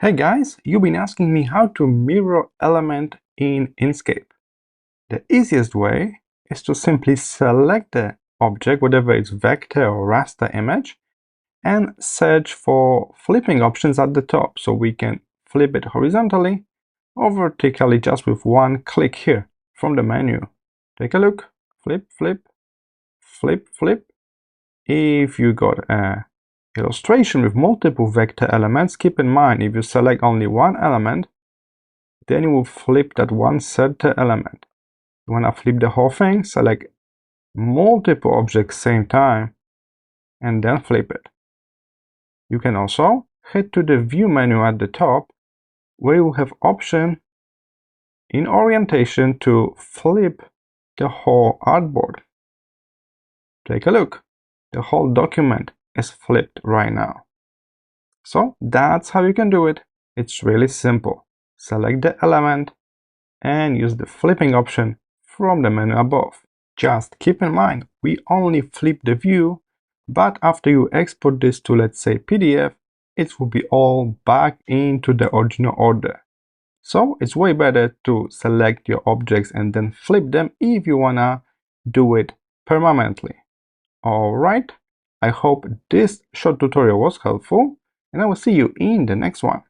Hey guys, you've been asking me how to mirror element in Inkscape. The easiest way is to simply select the object, whether it's vector or raster image, and search for flipping options at the top, so we can flip it horizontally or vertically just with one click here from the menu. Take a look, flip, flip, flip, flip. If you got a illustration with multiple vector elements, keep in mind if you select only one element, then you will flip that one center element. You want to flip the whole thing, select multiple objects same time, and then flip it. You can also head to the view menu at the top, where you have option in orientation to flip the whole artboard. Take a look. The whole document is flipped right now. So that's how you can do it. It's really simple. Select the element and use the flipping option from the menu above. Just keep in mind, we only flip the view, but after you export this to, let's say, PDF, it will be all back into the original order. So it's way better to select your objects and then flip them if you wanna do it permanently. Alright, I hope this short tutorial was helpful, and I will see you in the next one.